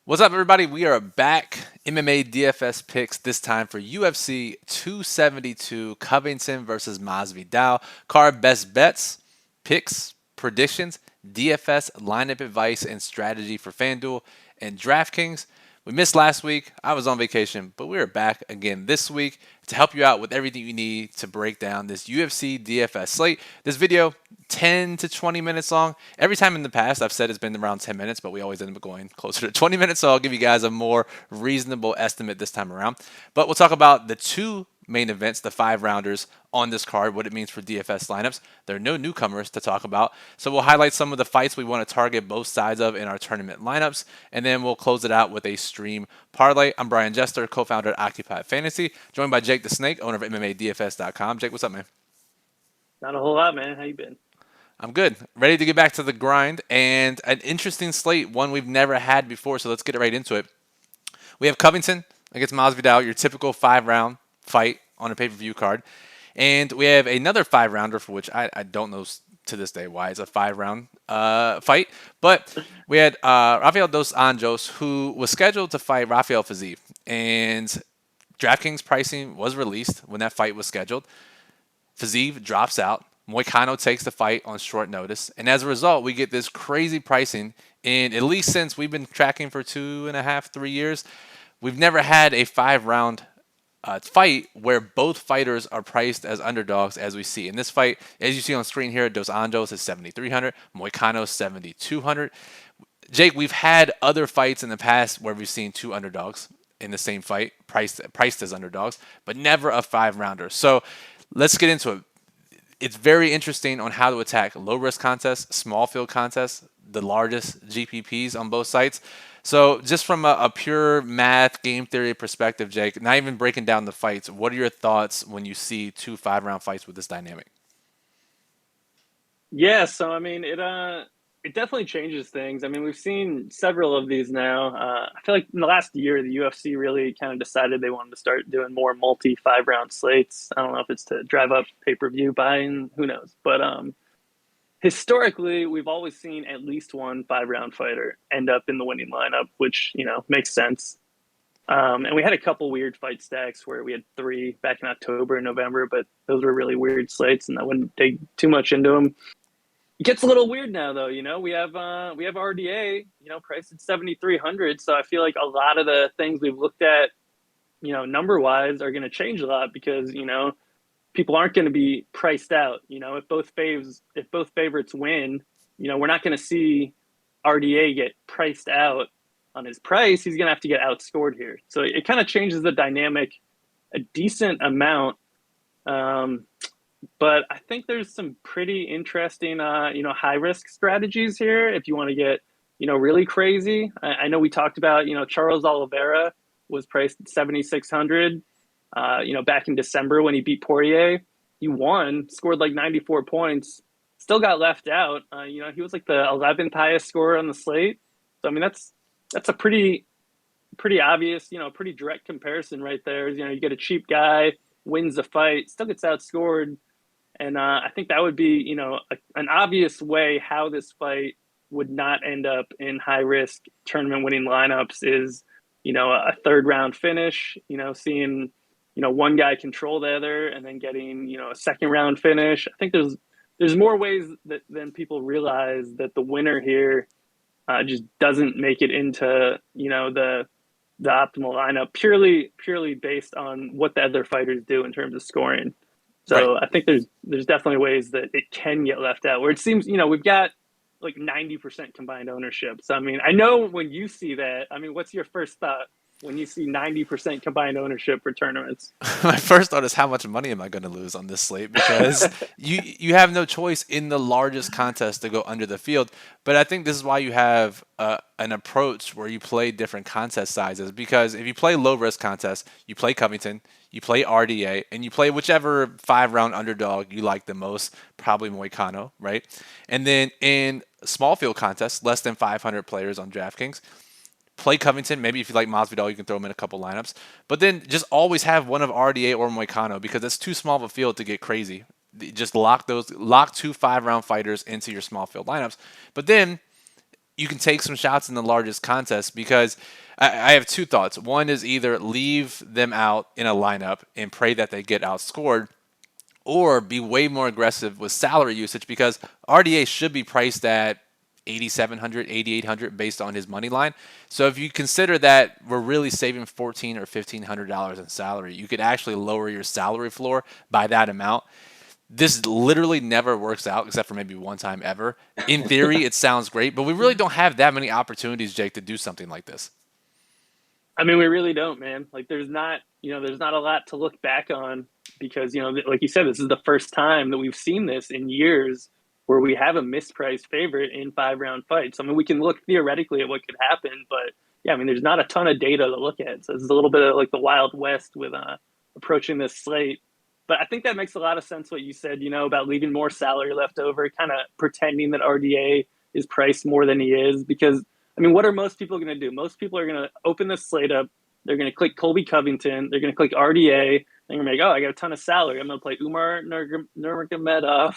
What's up, everybody? We are back. MMA DFS picks this time for UFC 272, Covington versus Masvidal. Card best bets, picks, predictions, DFS lineup advice, and strategy for FanDuel and DraftKings. We missed last week. I was on vacation, but we are back again this week to help you out with everything you need to break down this UFC DFS slate. This video, 10 to 20 minutes long. Every time in the past, I've said it's been around 10 minutes, but we always end up going closer to 20 minutes. So I'll give you guys a more reasonable estimate this time around. But we'll talk about the two main events, the 5 rounders on this card, what it means for DFS lineups. There are no newcomers to talk about. So we'll highlight some of the fights we want to target both sides of in our tournament lineups, and then we'll close it out with a stream parlay. I'm Brian Jester, co-founder at Occupy Fantasy, joined by Jake the Snake, owner of MMADFS.com. Jake, what's up, man? Not a whole lot, man. How you been? I'm good. Ready to get back to the grind and an interesting slate, one we've never had before, so let's get right into it. We have Covington against Masvidal, your typical 5 round fight on a pay-per-view card. And we have another 5 rounder for which I don't know to this day why it's a 5 round fight. But we had Rafael Dos Anjos, who was scheduled to fight Rafael Fiziev. And DraftKings pricing was released when that fight was scheduled. Fiziev drops out. Moicano takes the fight on short notice. And as a result, we get this crazy pricing. And at least since we've been tracking for 2.5, 3 years, we've never had a 5 round fight where both fighters are priced as underdogs as we see. In this fight, as you see on screen here, Dos Anjos is 7,300, Moicano 7,200. Jake, we've had other fights in the past where we've seen two underdogs in the same fight, priced as underdogs, but never a 5 rounder. So let's get into it. It's very interesting on how to attack low risk contests, small field contests, the largest GPPs on both sites. So just from a pure math game theory perspective, Jake, not even breaking down the fights, what are your thoughts when you see two 5 round fights with this dynamic? Yeah, so I mean, it definitely changes things. I mean, we've seen several of these now. I feel like in the last year, the UFC really kind of decided they wanted to start doing more multi 5 round slates. I don't know if it's to drive up pay-per-view buying, who knows? But historically, we've always seen at least one 5 round fighter end up in the winning lineup, which makes sense. And we had a couple weird fight stacks where we had three back in October and November, but those were really weird slates, and I wouldn't dig too much into them. It gets a little weird now, though. We have RDA, priced at 7,300. So I feel like a lot of the things we've looked at, number wise, are going to change a lot because people aren't going to be priced out. If both favorites win, we're not going to see RDA get priced out on his price. He's going to have to get outscored here. So it kind of changes the dynamic a decent amount. But I think there's some pretty interesting, high risk strategies here. If you want to get, really crazy, I know we talked about, Charles Oliveira was priced at 7,600. Back in December when he beat Poirier, he won, scored like 94 points, still got left out. He was like the 11th highest scorer on the slate. So I mean, that's a pretty obvious, pretty direct comparison right there. You get a cheap guy, wins the fight, still gets outscored. And I think that would be, an obvious way how this fight would not end up in high risk tournament winning lineups is, a 3rd round finish, seeing, one guy control the other and then getting, a 2nd round finish. I think there's more ways than people realize that the winner here just doesn't make it into, the optimal lineup purely based on what the other fighters do in terms of scoring. Right. So I think there's definitely ways that it can get left out where it seems, we've got like 90% combined ownership. So, I mean, I know when you see that, I mean, what's your first thought when you see 90% combined ownership for tournaments? My first thought is how much money am I going to lose on this slate because you have no choice in the largest contest to go under the field. But I think this is why you have an approach where you play different contest sizes because if you play low risk contests, you play Covington, you play RDA, and you play whichever 5 round underdog you like the most, probably Moicano, right? And then in small field contests, less than 500 players on DraftKings, play Covington. Maybe if you like Masvidal, you can throw him in a couple lineups. But then just always have one of RDA or Moicano because it's too small of a field to get crazy. Just lock two 5 round fighters into your small field lineups. But then you can take some shots in the largest contest because I have two thoughts. One is either leave them out in a lineup and pray that they get outscored, or be way more aggressive with salary usage because RDA should be priced at 8,700, 8,800 based on his money line. So if you consider that we're really saving $1,400 or $1,500 in salary, you could actually lower your salary floor by that amount. This literally never works out except for maybe one time ever. In theory, it sounds great, but we really don't have that many opportunities, Jake, to do something like this. I mean, we really don't, man. Like, there's not a lot to look back on because, like you said, this is the first time that we've seen this in years where we have a mispriced favorite in 5 round fights. I mean, we can look theoretically at what could happen, but yeah, I mean, there's not a ton of data to look at. So this is a little bit of like the Wild West with approaching this slate. But I think that makes a lot of sense what you said, about leaving more salary left over, kind of pretending that RDA is priced more than he is because I mean, what are most people going to do? Most people are going to open this slate up. They're going to click Colby Covington. They're going to click RDA. They're going to be like, oh, I got a ton of salary. I'm going to play Umar Nurmagomedov.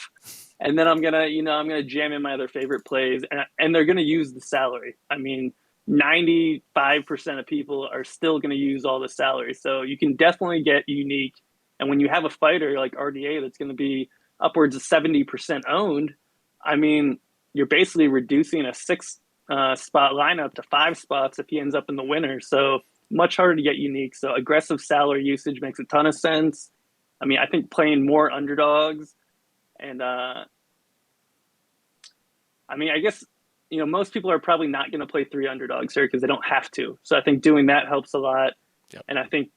And then I'm going to jam in my other favorite plays. And they're going to use the salary. I mean, 95% of people are still going to use all the salary. So you can definitely get unique. And when you have a fighter like RDA that's going to be upwards of 70% owned, I mean, you're basically reducing a spot lineup to 5 spots if he ends up in the winner. So much harder to get unique. So aggressive salary usage makes a ton of sense. I mean, I think playing more underdogs and I mean, I guess most people are probably not going to play 3 underdogs here because they don't have to. So I think doing that helps a lot. Yep. And I think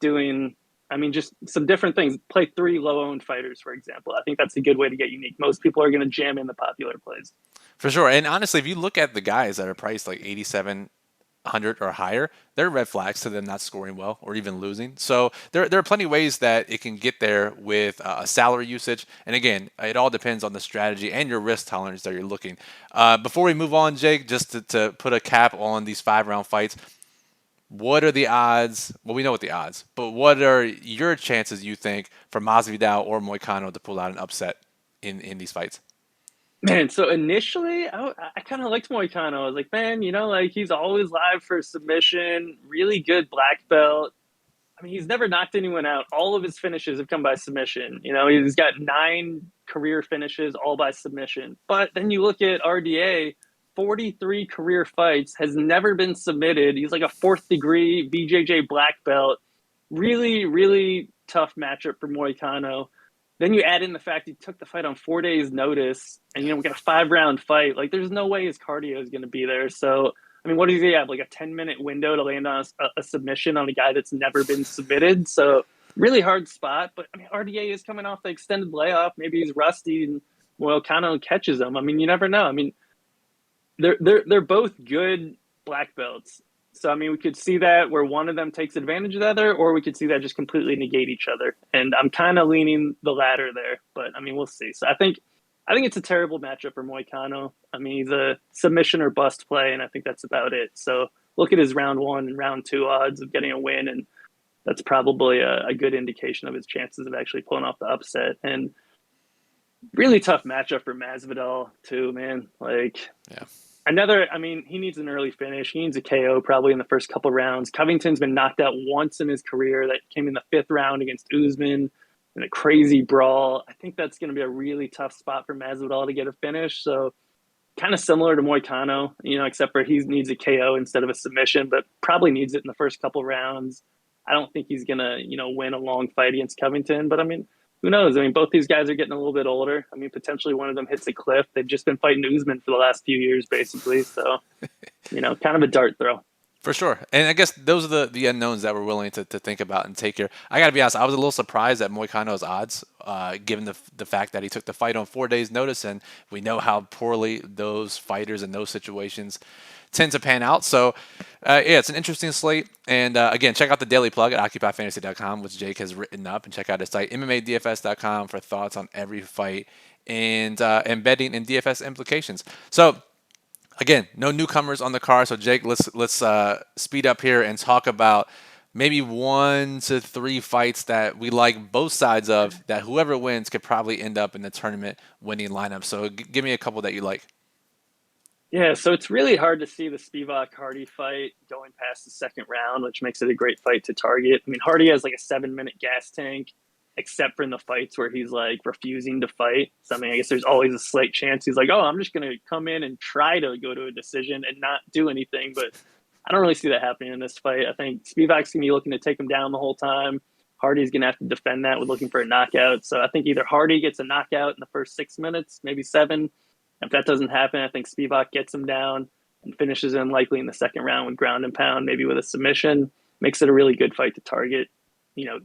just some different things. Play 3 low-owned fighters, for example. I think that's a good way to get unique. Most people are going to jam in the popular plays. For sure. And honestly, if you look at the guys that are priced like 8,700 or higher, they're red flags to them not scoring well or even losing. So there are plenty of ways that it can get there with salary usage. And again, it all depends on the strategy and your risk tolerance that you're looking. Before we move on, Jake, just to put a cap on these 5 round fights, what are the odds? Well, we know what the odds, but what are your chances, you think, for Masvidal or Moicano to pull out an upset in these fights? Man, so initially, I kind of liked Moicano. I was like, man, like he's always live for a submission, really good black belt. I mean, he's never knocked anyone out. All of his finishes have come by submission. He's got 9 career finishes, all by submission. But then you look at RDA, 43 career fights, has never been submitted. He's like a 4th degree BJJ black belt. Really, really tough matchup for Moicano. Then you add in the fact he took the fight on 4 days' notice, and we got a 5 round fight. Like, there's no way his cardio is going to be there. So, I mean, what does he have? Like a 10-minute window to land on a submission on a guy that's never been submitted. So, really hard spot. But I mean, RDA is coming off the extended layoff. Maybe he's rusty, and Moicano catches him. I mean, you never know. I mean, they're both good black belts. So, I mean, we could see that where one of them takes advantage of the other, or we could see that just completely negate each other. And I'm kind of leaning the latter there, but I mean, we'll see. So I think it's a terrible matchup for Moicano. I mean, he's a submission or bust play, and I think that's about it. So look at his round 1 and round 2 odds of getting a win, and that's probably a good indication of his chances of actually pulling off the upset. And really tough matchup for Masvidal too, man. Like, Yeah. He needs an early finish. He needs a KO probably in the first couple rounds. Covington's been knocked out once in his career. That came in the 5th round against Usman in a crazy brawl. I think that's going to be a really tough spot for Masvidal to get a finish. So kind of similar to Moicano, except for he needs a KO instead of a submission, but probably needs it in the first couple rounds. I don't think he's going to, win a long fight against Covington, but I mean, who knows? I mean, both these guys are getting a little bit older. I mean, potentially one of them hits a cliff. They've just been fighting Usman for the last few years, basically. So, kind of a dart throw. For sure. And I guess those are the unknowns that we're willing to think about and take here. I got to be honest, I was a little surprised at Moicano's odds, given the fact that he took the fight on 4 days' notice, and we know how poorly those fighters in those situations tend to pan out. So, yeah, it's an interesting slate. And again, check out the daily plug at OccupyFantasy.com, which Jake has written up, and check out his site, MMADFS.com, for thoughts on every fight and betting and DFS implications. So, again, no newcomers on the card. So, Jake, let's speed up here and talk about maybe 1 to 3 fights that we like both sides of, that whoever wins could probably end up in the tournament winning lineup. So, give me a couple that you like. Yeah, so it's really hard to see the Spivak Hardy fight going past the second round, which makes it a great fight to target. I mean, Hardy has like a 7 minute gas tank, except for in the fights where he's like refusing to fight. So I mean, I guess there's always a slight chance he's like, oh, I'm just gonna come in and try to go to a decision and not do anything. But I don't really see that happening in this fight. I think Spivak's gonna be looking to take him down the whole time. Hardy's gonna have to defend that with looking for a knockout. So I think either Hardy gets a knockout in the first 6 minutes, maybe seven. If that doesn't happen, I think Spivak gets him down and finishes him likely in the second round with ground and pound, maybe with a submission. Makes it a really good fight to target,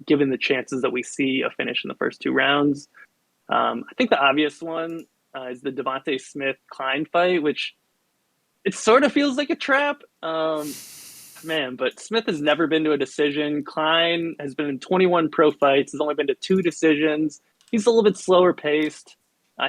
given the chances that we see a finish in the first 2 rounds. I think the obvious one is the Devontae Smith Klein fight, which it sort of feels like a trap. Man, but Smith has never been to a decision. Klein has been in 21 pro fights, has only been to 2 decisions. He's a little bit slower paced.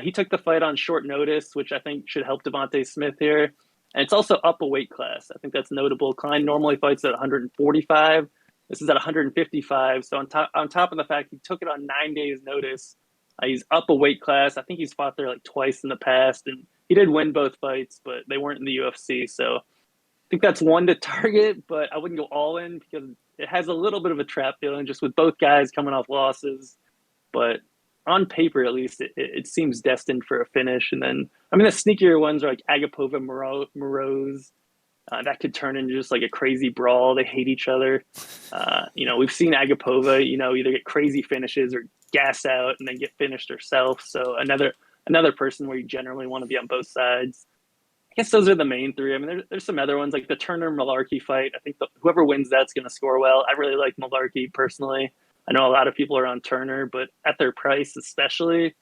He took the fight on short notice, which I think should help Devontae Smith here. And it's also up a weight class. I think that's notable. Klein normally fights at 145. This is at 155. So on top of the fact he took it on 9 days' notice, he's up a weight class. I think he's fought there like twice in the past, and he did win both fights, but they weren't in the UFC. So I think that's one to target, but I wouldn't go all in because it has a little bit of a trap feeling just with both guys coming off losses. But on paper, at least, it seems destined for a finish. And then, I mean, the sneakier ones are like Agapova Moroz. That could turn into just like a crazy brawl. They hate each other. We've seen Agapova, either get crazy finishes or gas out and then get finished herself. So another person where you generally want to be on both sides. I guess those are the main three. I mean, there's some other ones like the Turner Malarkey fight. I think whoever wins that's going to score well. I really like Malarkey personally. I know a lot of people are on Turner, but at their price, especially,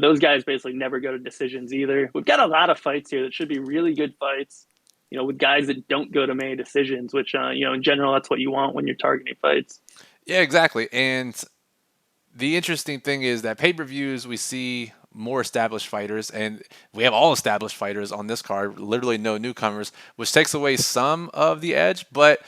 those guys basically never go to decisions either. We've got a lot of fights here that should be really good fights, with guys that don't go to many decisions, which, in general, that's what you want when you're targeting fights. Yeah, exactly. And the interesting thing is that pay-per-views, we see more established fighters, and we have all established fighters on this card, literally no newcomers, which takes away some of the edge, but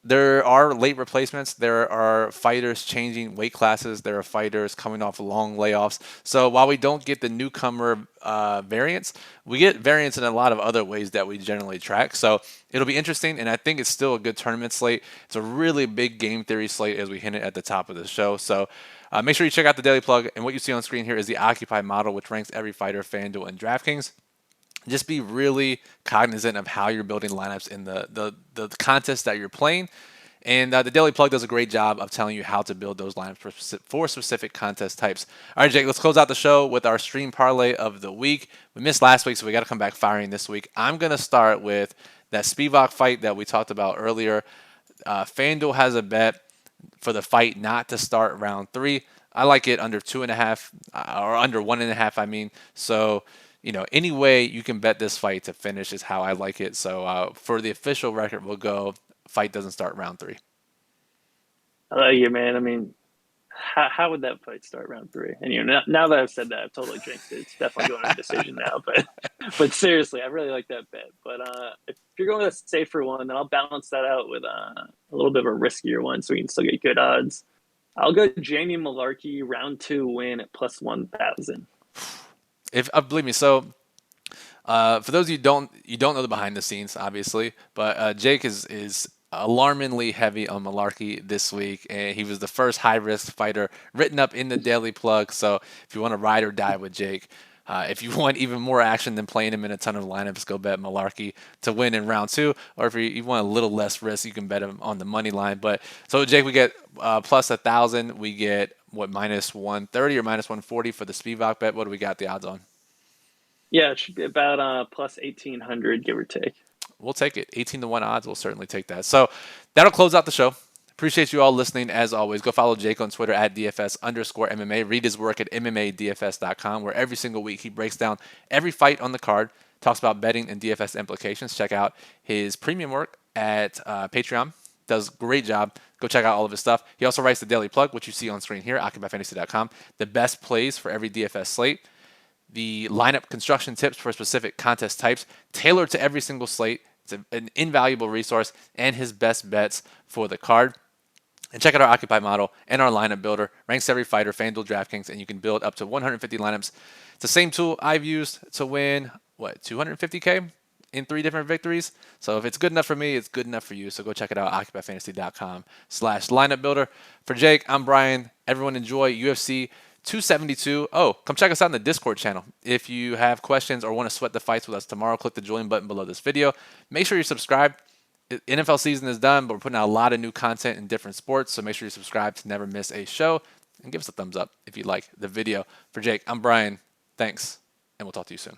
there are late replacements. There are fighters changing weight classes. There are fighters coming off long layoffs. So while we don't get the newcomer variants, we get variants in a lot of other ways that we generally track. So it'll be interesting, and I think it's still a good tournament slate. It's a really big game theory slate, as we hinted at the top of the show. So make sure you check out the Daily Plug. And what you see on screen here is the Occupy model, which ranks every fighter, FanDuel, and DraftKings. Just be really cognizant of how you're building lineups in the contest that you're playing. And the Daily Plug does a great job of telling you how to build those lineups for specific contest types. All right, Jake, let's close out the show with our stream parlay of the week. We missed last week, so we got to come back firing this week. I'm going to start with that Spivak fight that we talked about earlier. FanDuel has a bet for the fight not to start round 3. I like it under 2.5 or under 1.5, I mean. So any way you can bet this fight to finish is how I like it. So for the official record, we'll go fight doesn't start round 3. I like it, man. I mean, how would that fight start round 3? And now that I've said that, I've totally jinxed it. It's definitely going to decision now. But seriously, I really like that bet. But if you're going with a safer one, then I'll balance that out with a little bit of a riskier one, so we can still get good odds. I'll go Jamie Malarkey round 2 win at plus 1,000. If believe me, so for those of you don't know the behind the scenes, obviously, but Jake is alarmingly heavy on Malarkey this week, and he was the first high risk fighter written up in the Daily Plug. So if you want to ride or die with Jake, if you want even more action than playing him in a ton of lineups, go bet Malarkey to win in round 2. Or if you want a little less risk, you can bet him on the money line. But so Jake, we get plus 1,000. We get what, minus 130 or minus 140 for the Spivak bet. What do we got the odds on? Yeah, it should be about plus 1,800, give or take. We'll take it. 18-1 odds. We'll certainly take that. So that'll close out the show. Appreciate you all listening. As always, go follow Jake on Twitter at DFS_MMA. Read his work at MMADFS.com, where every single week he breaks down every fight on the card, talks about betting and DFS implications. Check out his premium work at Patreon. Does a great job. Go check out all of his stuff. He also writes the Daily Plug, which you see on screen here, OccupyFantasy.com. The best plays for every DFS slate. The lineup construction tips for specific contest types, tailored to every single slate. It's an invaluable resource, and his best bets for the card. And check out our Occupy model and our lineup builder. Ranks every fighter, FanDuel, DraftKings, and you can build up to 150 lineups the same tool I've used to win, 250K in 3 different victories. So if it's good enough for me, it's good enough for you. So go check it out, occupyfantasy.com/lineup builder. For Jake, I'm Brian. Everyone enjoy UFC 272. Oh, come check us out in the Discord channel. If you have questions or want to sweat the fights with us tomorrow, click the join button below this video. Make sure you're subscribed. NFL season is done, but we're putting out a lot of new content in different sports. So make sure you subscribe to never miss a show. And give us a thumbs up if you like the video. For Jake, I'm Brian. Thanks, and we'll talk to you soon.